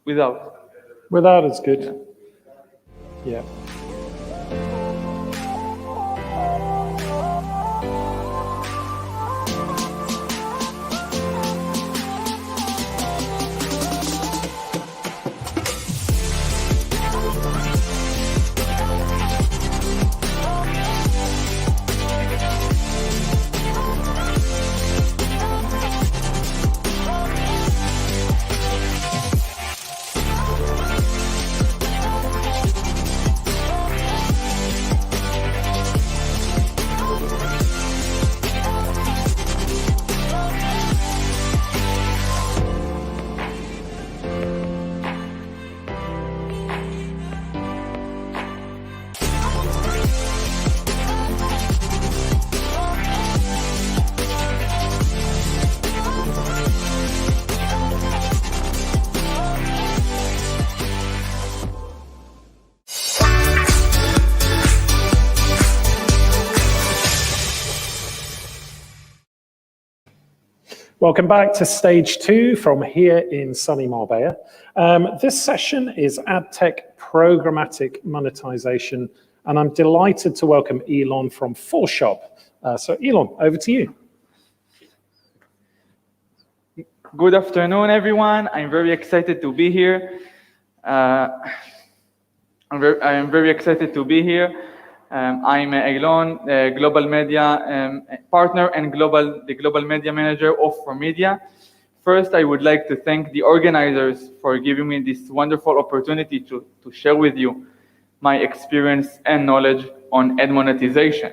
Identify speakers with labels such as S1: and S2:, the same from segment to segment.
S1: Without.
S2: Without is good. Yeah. Welcome back to stage 2 from here in sunny Marbella. This session is AdTech programmatic monetization, and I'm delighted to welcome Eylon from Foreshop. So Eylon, over to you.
S1: Good afternoon, everyone. I'm very excited to be here. I am very excited to be here. I'm Eylon, global media partner and the global media manager of For Media. First, I would like to thank the organizers for giving me this wonderful opportunity to share with you my experience and knowledge on ad monetization.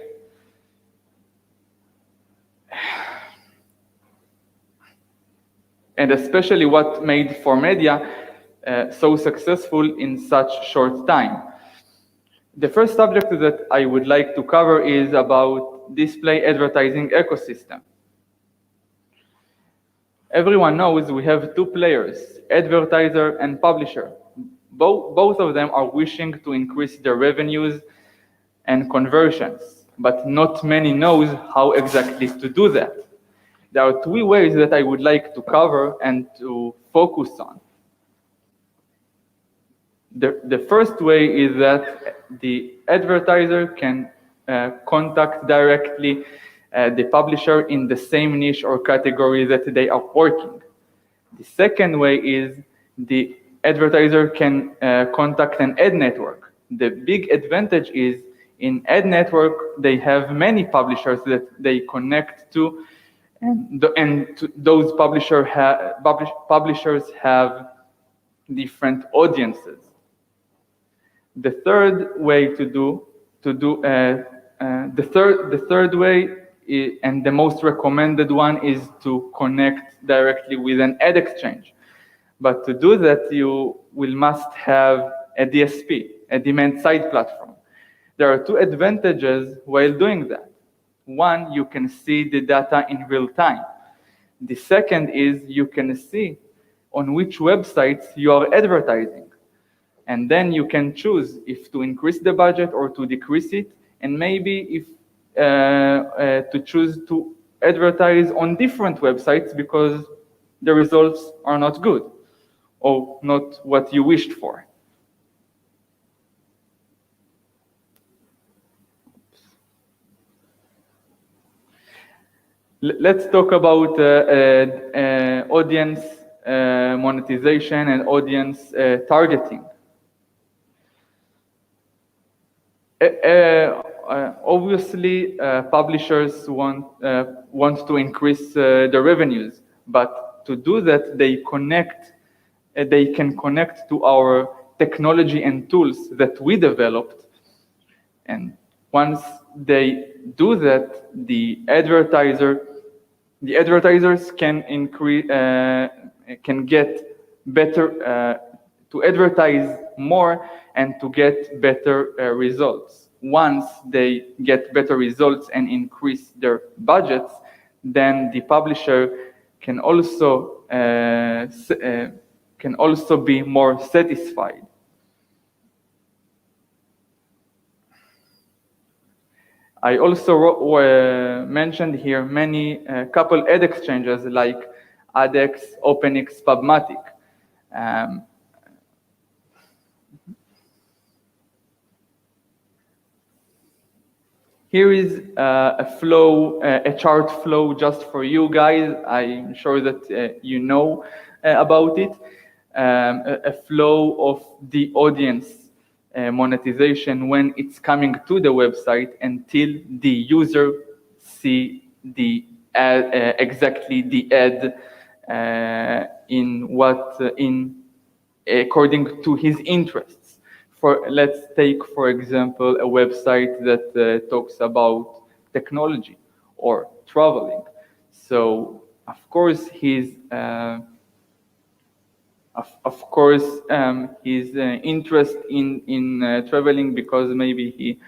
S1: And especially what made For Media so successful in such short time. The first subject that I would like to cover is about display advertising ecosystem. Everyone knows we have two players, advertiser and publisher. Both of them are wishing to increase their revenues and conversions, but not many knows how exactly to do that. There are three ways that I would like to cover and to focus on. The first way is that the advertiser can contact directly the publisher in the same niche or category that they are working. The second way is the advertiser can contact an ad network. The big advantage is in ad network, they have many publishers that they connect to, and those publishers have different audiences. The third way the third way and the most recommended one is to connect directly with an ad exchange. But to do that, you must have a DSP, a demand side platform. There are two advantages while doing that. One, you can see the data in real time. The second is you can see on which websites you are advertising. And then you can choose if to increase the budget or to decrease it, and maybe if to choose to advertise on different websites because the results are not good or not what you wished for. Let's talk about audience monetization and audience targeting. Obviously, publishers want to increase their revenues, but to do that, they can connect to our technology and tools that we developed. And once they do that, the advertisers can get better to advertise more and to get better results. Once they get better results and increase their budgets, then the publisher can also be more satisfied. I also mentioned here many couple ad exchanges like AdX, OpenX, PubMatic. Um, Here is a chart flow just for you guys. I'm sure that you know about it. A flow of the audience monetization when it's coming to the website until the user see the ad, exactly the ad in according to his interests. Let's take, for example, a website that talks about technology or traveling. So, of course, his interest in traveling because maybe he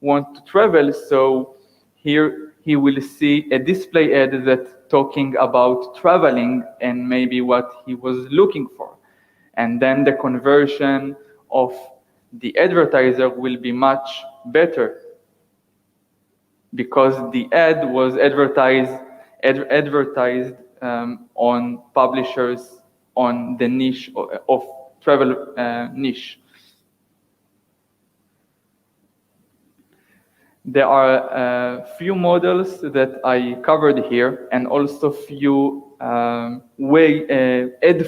S1: wants to travel. So here he will see a display ad that talking about traveling and maybe what he was looking for. And then the conversion of the advertiser will be much better because the ad was advertised on publishers on the niche of travel niche. There are a few models that I covered here and also few ad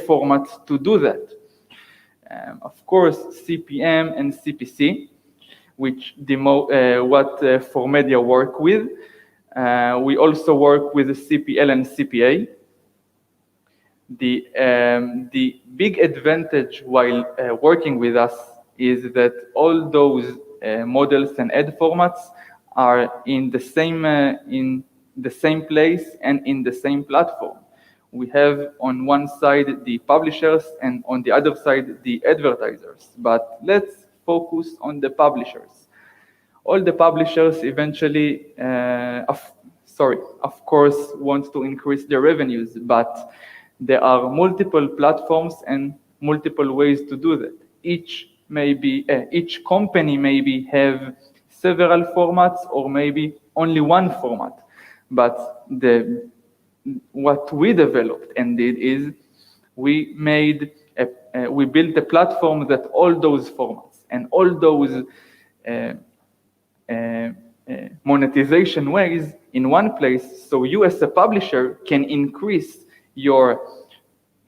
S1: formats to do that. Of course, CPM and CPC, which for media work with. We also work with CPL and CPA. The big advantage while working with us is that all those models and ad formats are in the same place and in the same platform. We have on one side the publishers and on the other side the advertisers. But let's focus on the publishers. All the publishers eventually, of course, want to increase their revenues, but there are multiple platforms and multiple ways to do that. Each company maybe have several formats or maybe only one format. But what we developed and did is we built a platform that all those formats and all those monetization ways in one place, so you as a publisher can increase your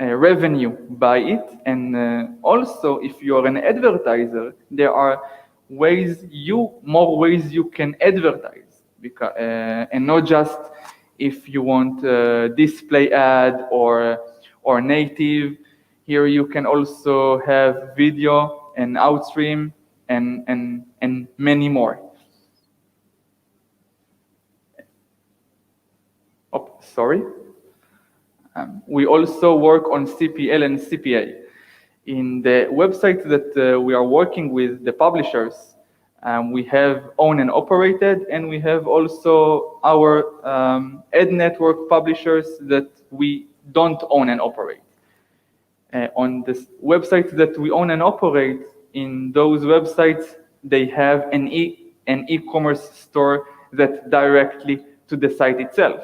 S1: revenue by it, and also if you are an advertiser, there are more ways you can advertise, and not just if you want display ad or native. Here you can also have video and outstream and many more. Oh, sorry. We also work on CPL and CPA. In the website that we are working with the publishers, we have owned and operated, and we have also our ad network publishers that we don't own and operate. On this website that we own and operate, in those websites, they have an e-commerce store that directly to the site itself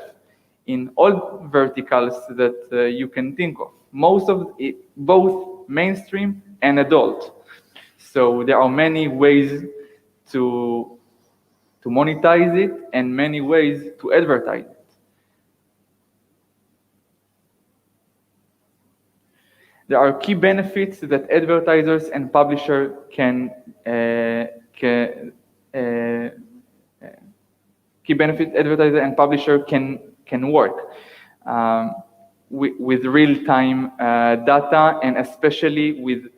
S1: in all verticals that you can think of. Most of it, both mainstream and adult. So there are many ways to monetize it and many ways to advertise it. There are key benefits that advertisers and publisher can work with real-time data, and especially with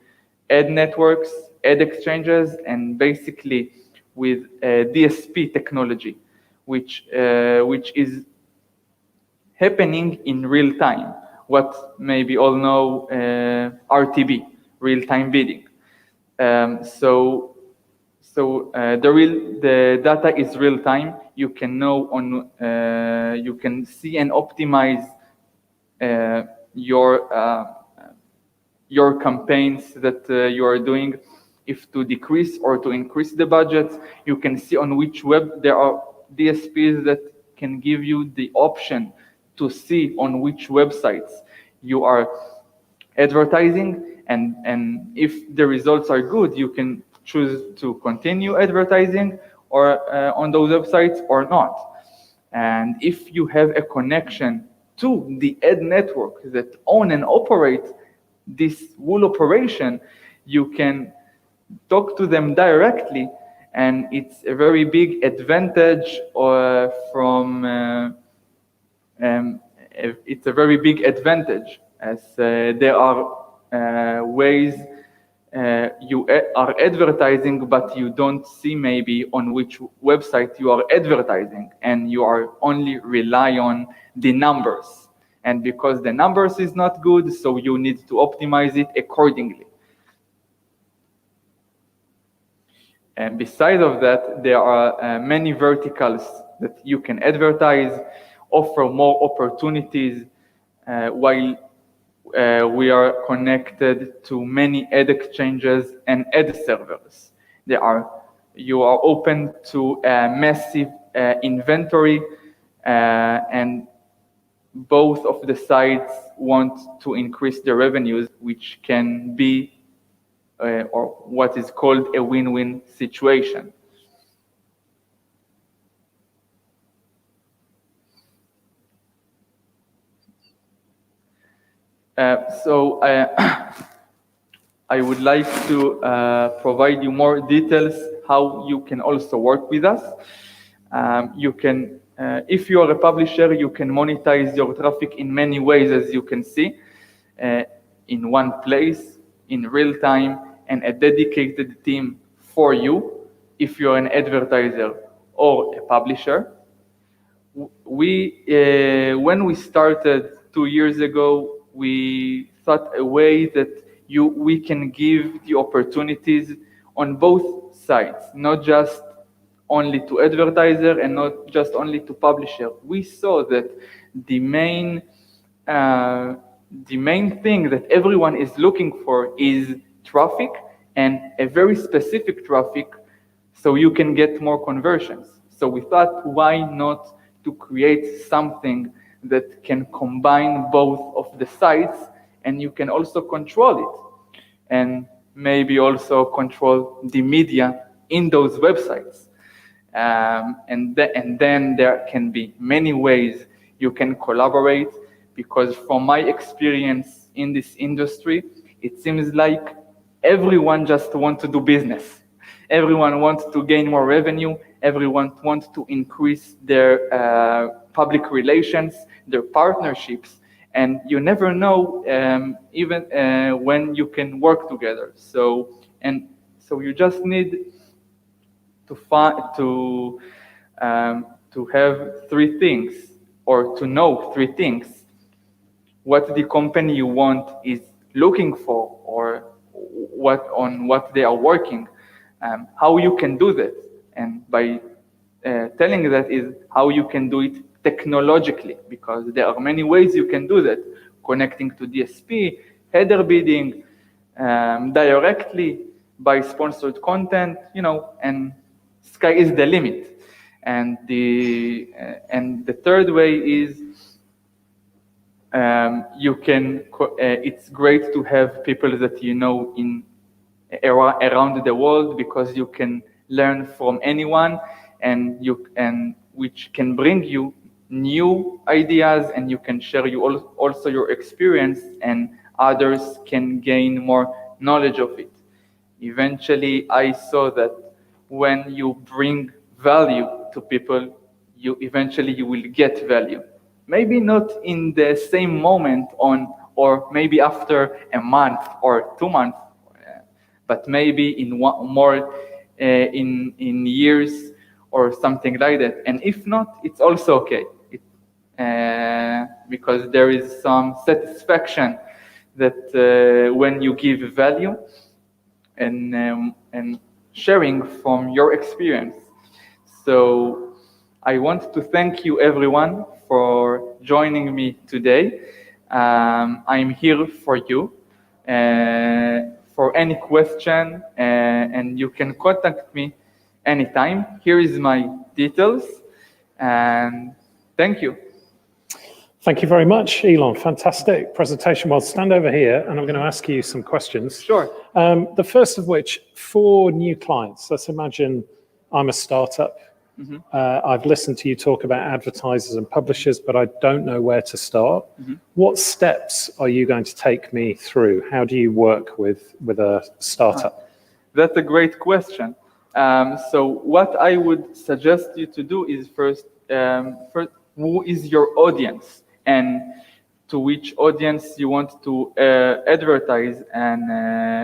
S1: ad networks, ad exchanges, and basically with DSP technology, which is happening in real time. What maybe all know RTB, real-time bidding. So the data is real time. You can know you can see and optimize your campaigns that you are doing, if to decrease or to increase the budget. You can see on which web there are DSPs that can give you the option to see on which websites you are advertising, and if the results are good, you can choose to continue advertising or on those websites or not. And if you have a connection to the ad network that own and operate this whole operation, you can talk to them directly, and it's a very big advantage it's a very big advantage, as there are ways you are advertising, but you don't see maybe on which website you are advertising, and you are only rely on the numbers. And because the numbers is not good, so you need to optimize it accordingly. And besides of that, there are many verticals that you can advertise, offer more opportunities, while we are connected to many ad exchanges and ad servers. You are open to a massive inventory, and both of the sides want to increase their revenues, which can be or what is called a win-win situation. So I would like to provide you more details how you can also work with us. You can, if you are a publisher, you can monetize your traffic in many ways, as you can see, in one place, in real time, and a dedicated team for you, if you're an advertiser or a publisher. When we started 2 years ago, we thought a way that we can give the opportunities on both sides, not just only to advertiser and not just only to publisher. We saw that the main thing that everyone is looking for is traffic, and a very specific traffic, so you can get more conversions. So we thought, why not to create something that can combine both of the sides, and you can also control it, and maybe also control the media in those websites. And then there can be many ways you can collaborate, because from my experience in this industry, it seems like everyone just wants to do business. Everyone wants to gain more revenue. Everyone wants to increase their public relations, their partnerships, and you never know even when you can work together. So you just need to have three things, or to know three things: what the company you want is looking for, or what they are working, how you can do that, and by telling that is how you can do it technologically, because there are many ways you can do that, connecting to DSP, header bidding, directly by sponsored content, and sky is the limit. And the third way is it's great to have people that you know around the world, because you can learn from anyone, and which can bring you new ideas, and you can share also your experience, and others can gain more knowledge of it. Eventually, I saw that when you bring value to people, you will get value. Maybe not in the same moment or maybe after a month or 2 months, but maybe in years or something like that. And if not, it's also okay, because there is some satisfaction that when you give value and sharing from your experience. So I want to thank you, everyone, for joining me today. I'm here for you for any question, and you can contact me anytime. Here is my details, and thank you.
S2: Thank you very much, Eylon. Fantastic presentation. Well, stand over here and I'm going to ask you some questions.
S1: Sure.
S2: The first of which, for new clients, let's imagine I'm a startup. I've listened to you talk about advertisers and publishers, but I don't know where to start. What steps are you going to take me through? How do you work with a startup?
S1: That's a great question. So what I would suggest you to do is first, who is your audience and to which audience you want to advertise, and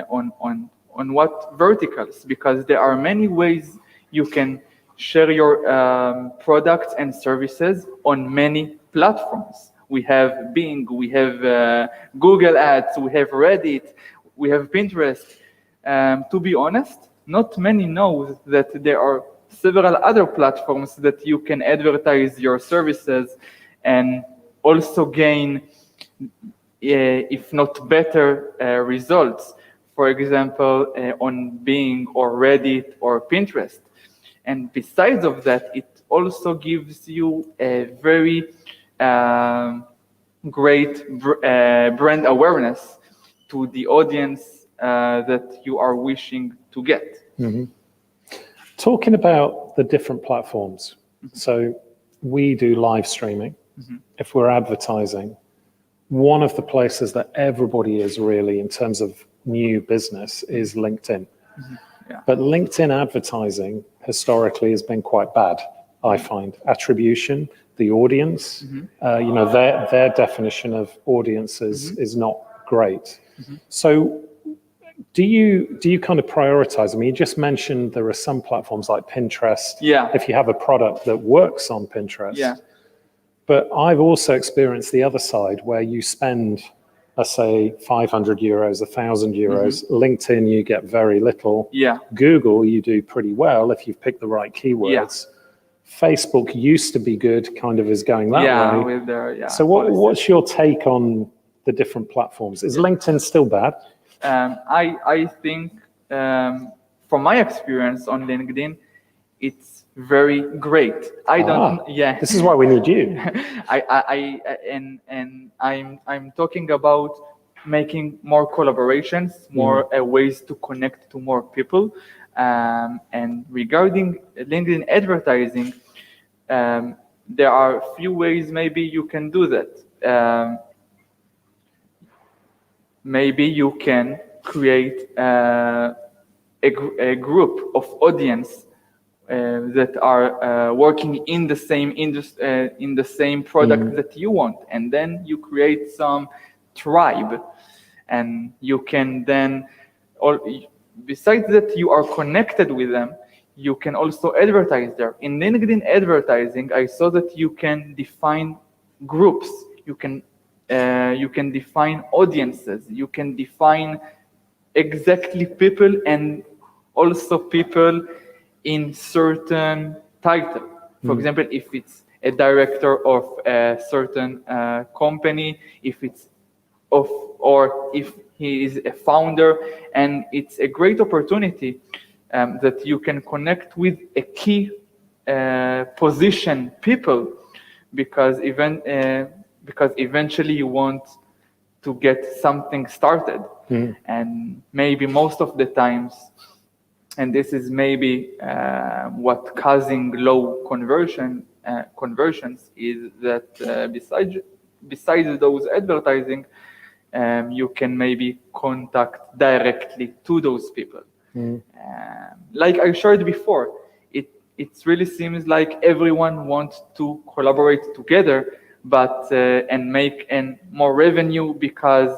S1: on what verticals, because there are many ways you can share your products and services on many platforms. We have Bing, we have Google Ads, we have Reddit, we have Pinterest. To be honest, not many know that there are several other platforms that you can advertise your services and also gain, if not better, results. For example, on Bing or Reddit or Pinterest. And besides of that, it also gives you a very great brand awareness to the audience that you are wishing to get.
S2: Talking about the different platforms. So we do live streaming. If we're advertising, one of the places that everybody is really in terms of new business is LinkedIn. But LinkedIn advertising historically has been quite bad, I find. Attribution, the audience, their definition of audiences is not great. So do you kind of prioritize? I mean, you just mentioned there are some platforms like Pinterest. If you have a product that works on Pinterest. But I've also experienced the other side where you spend, let's say, 500 euros, 1,000 euros. LinkedIn, you get very little. Google, you do pretty well if you've picked the right keywords. Facebook used to be good, kind of is going that way.
S1: With their,
S2: so what's your take on the different platforms? Is LinkedIn still bad?
S1: I think, from my experience on LinkedIn, it's very great. I don't.
S2: This is why we need you.
S1: I'm talking about making more collaborations, more ways to connect to more people. And regarding LinkedIn advertising, there are a few ways maybe you can do that. Maybe you can create a group of audience that are working in the same industry, in the same product that you want, and then you create some tribe, and you can then, besides that you are connected with them, you can also advertise there. In LinkedIn advertising, I saw that you can define groups, you can define audiences, you can define exactly people, and also people in certain title. For example, if it's a director of a certain company, if it's or if he is a founder, and it's a great opportunity that you can connect with a key position people, because eventually you want to get something started. And maybe most of the times, and this is maybe what causing low conversions is that besides those advertising, you can maybe contact directly to those people. Like I shared before, it really seems like everyone wants to collaborate together, but and make more revenue, because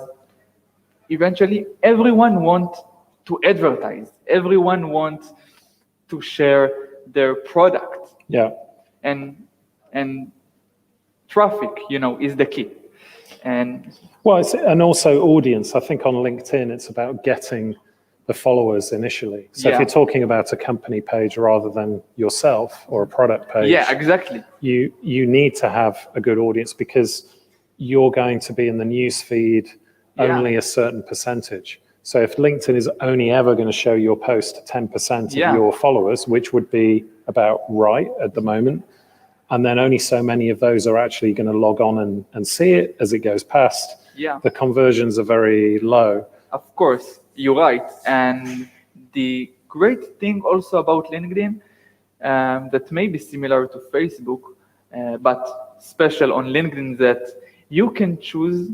S1: eventually everyone wants to advertise, everyone wants to share their product. And traffic, is the key. And
S2: also audience. I think on LinkedIn it's about getting the followers initially. So if you're talking about a company page rather than yourself or a product page,
S1: exactly.
S2: You need to have a good audience, because you're going to be in the news feed only a certain percentage. So if LinkedIn is only ever going to show your post to 10% of your followers, which would be about right at the moment, and then only so many of those are actually going to log on and see it as it goes past.
S1: Yeah.
S2: The conversions are very low.
S1: Of course, you're right. And the great thing also about LinkedIn that may be similar to Facebook, but special on LinkedIn, that you can choose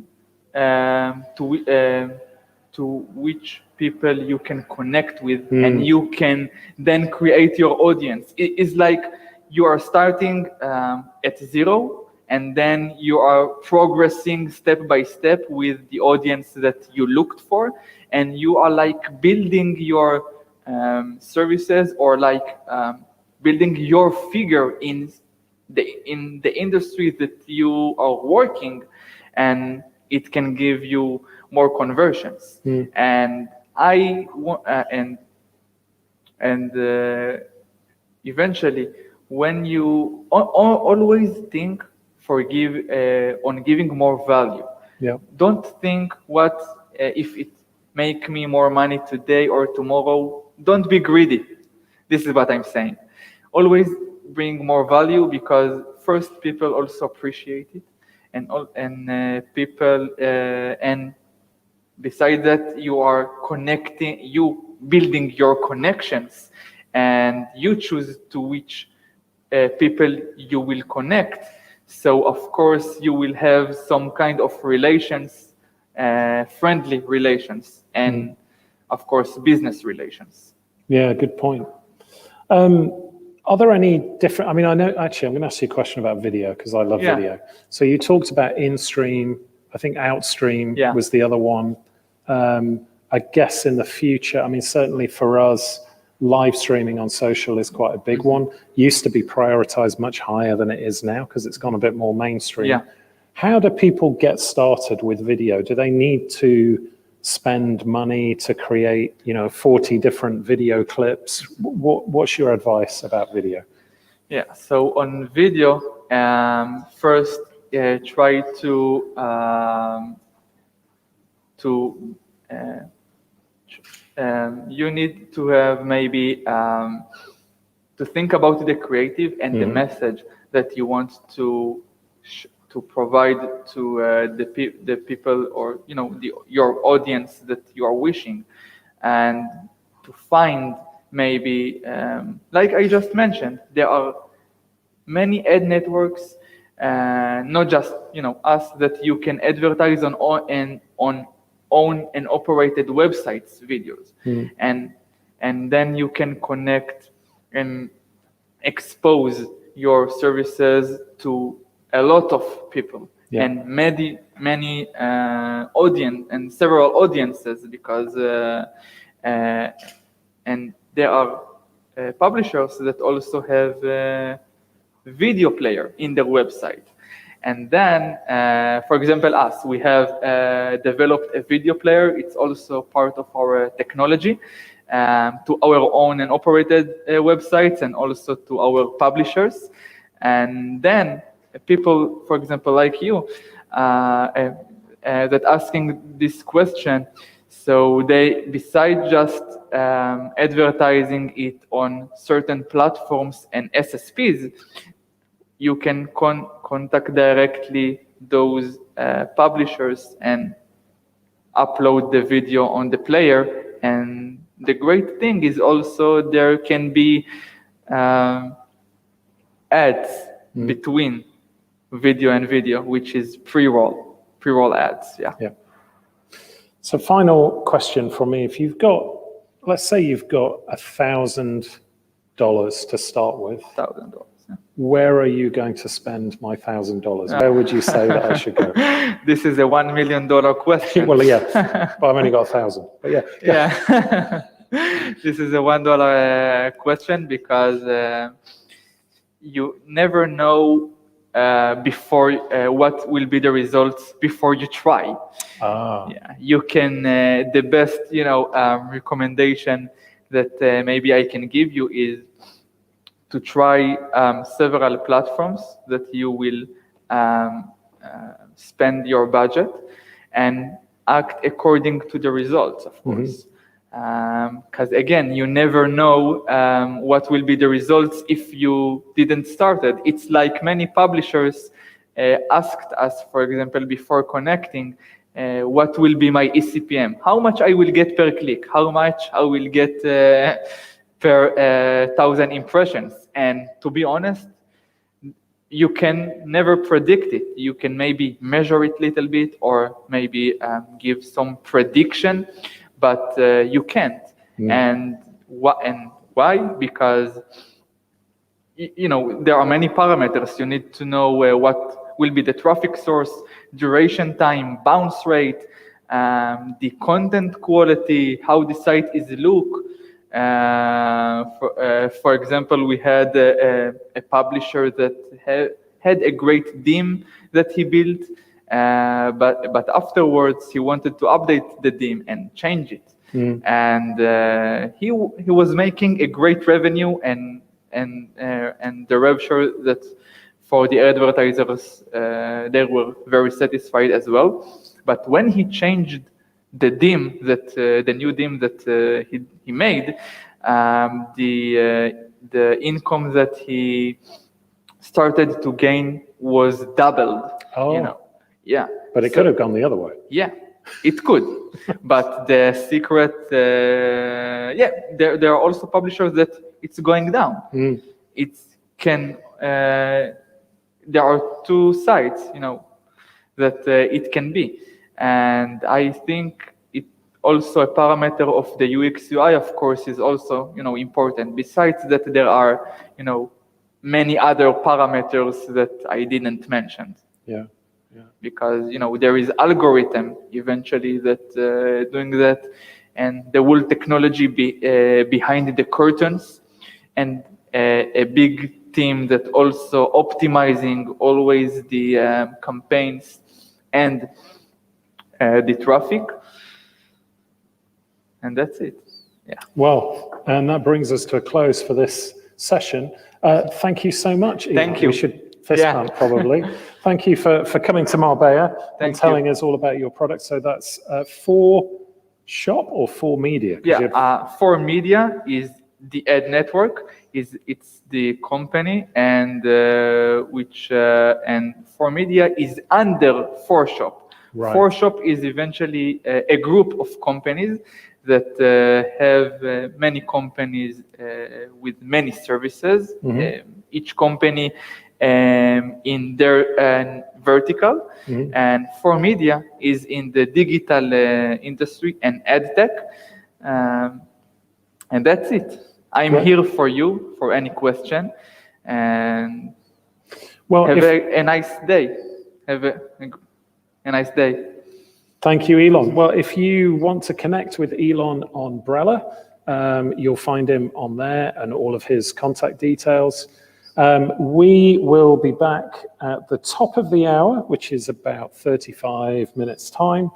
S1: to which people you can connect with, and you can then create your audience. It is like you are starting at zero, and then you are progressing step by step with the audience that you looked for, and you are like building your services, or like building your figure in the industry that you are working, and it can give you more conversions. And eventually, when you always think on giving more value.
S2: Yeah.
S1: Don't think what if it make me more money today or tomorrow. Don't be greedy. This is what I'm saying. Always bring more value, because first, people also appreciate it, and people and besides that, you are building your connections, and you choose to which people you will connect. So of course you will have some kind of relations, friendly relations, and of course business relations.
S2: Yeah, good point. Are there any different, I mean, I know, actually, I'm going to ask you a question about video, because I love video. So you talked about in-stream, I think outstream was the other one. I guess in the future, I mean, certainly for us, live streaming on social is quite a big one. Used to be prioritized much higher than it is now, because it's gone a bit more mainstream.
S1: Yeah.
S2: How do people get started with video? Do they need to spend money to create, 40 different video clips? What's your advice about video?
S1: Yeah, so on video, first try to you need to have maybe to think about the creative and the message that you want to provide to the people, or your audience that you are wishing, and to find maybe like I just mentioned, there are many ad networks, not just us, that you can advertise on own and operated websites videos, and then you can connect and expose your services to a lot of people, and many audience and several audiences, because and there are publishers that also have a video player in their website. And then, for example, we have developed a video player. It's also part of our technology to our own and operated websites, and also to our publishers. And then people, for example, like you, that asking this question, so they, besides just advertising it on certain platforms and SSPs, you can contact directly those publishers and upload the video on the player. And the great thing is also there can be ads between video and video, which is pre-roll ads. Yeah.
S2: So final question from me. If you've got, let's say you've got $1,000 to start with.
S1: $1,000.
S2: Where are you going to spend my $1,000? Where would you say that I should go?
S1: This is a $1 million question.
S2: Well, yeah, but I've only got 1,000. But yeah.
S1: This is a $1 question, because you never know before what will be the results before you try. You can the best recommendation that maybe I can give you is to try several platforms that you will spend your budget, and act according to the results, of course. Because again, you never know what will be the results if you didn't start it. It's like many publishers asked us, for example, before connecting, what will be my eCPM? How much I will get per click? How much I will get per 1,000 impressions? And to be honest, you can never predict it. You can maybe measure it a little bit or maybe give some prediction, but you can't. And why? Because there are many parameters. You need to know what will be the traffic source, duration time, bounce rate, the content quality, how the site is look. For example, we had a publisher that had a great theme that he built, but afterwards he wanted to update the theme and change it. And he was making a great revenue, and the rev share that for the advertisers they were very satisfied as well. But when he changed the theme the new theme that he made, the income that he started to gain was doubled. Yeah.
S2: But it could have gone the other way.
S1: Yeah, it could. But the secret, there are also publishers that it's going down. It can. There are two sides, that it can be. And I think it also a parameter of the UX UI, of course, is also important. Besides that, there are many other parameters that I didn't mention.
S2: Yeah.
S1: Because there is algorithm eventually that doing that, and the whole technology behind the curtains, and a big team that also optimizing always the campaigns and the traffic, and that's it. Yeah.
S2: Well, and that brings us to a close for this session. Thank you so much, Eylon.
S1: Thank you.
S2: We should fist bump, probably. Thank you for coming to Marbella and telling us all about your product. So that's for shop or for media?
S1: Yeah, for media is the ad network. It's the company, and and for media is under for shop.
S2: Right.
S1: For shop is eventually a group of companies that have many companies with many services. Each company in their vertical, and for media is in the digital industry and ad tech, and that's it. I'm here for you for any question, and have a nice day. Have a nice day.
S2: Thank you, Eylon. Well, if you want to connect with Eylon on Brella, you'll find him on there and all of his contact details. We will be back at the top of the hour, which is about 35 minutes time.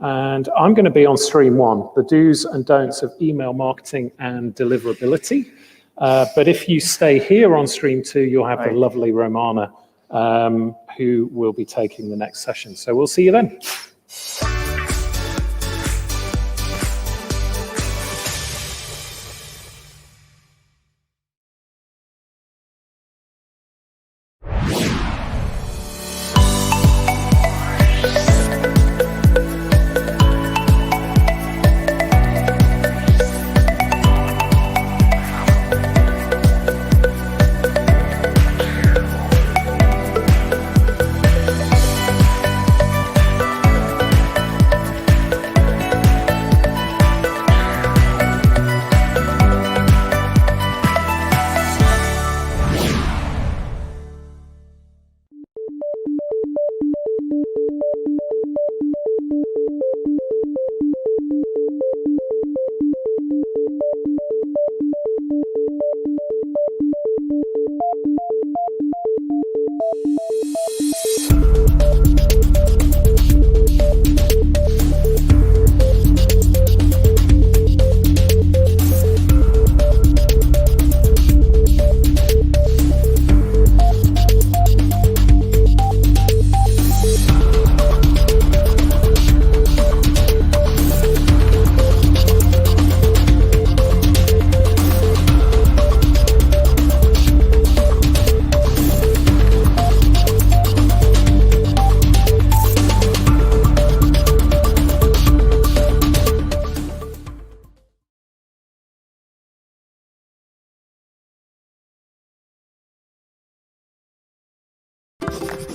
S2: And I'm going to be on stream 1, the do's and don'ts of email marketing and deliverability. But if you stay here on stream 2, you'll have the lovely Romana, who will be taking the next session. So we'll see you then.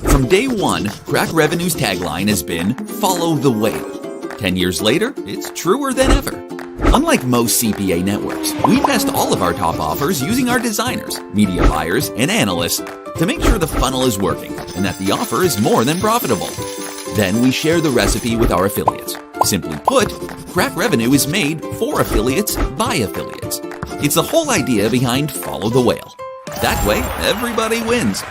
S3: From day one, Crack Revenue's tagline has been, "Follow the whale." 10 years later, it's truer than ever. Unlike most CPA networks, we test all of our top offers using our designers, media buyers, and analysts to make sure the funnel is working and that the offer is more than profitable. Then we share the recipe with our affiliates. Simply put, Crack Revenue is made for affiliates by affiliates. It's the whole idea behind Follow the Whale. That way, everybody wins.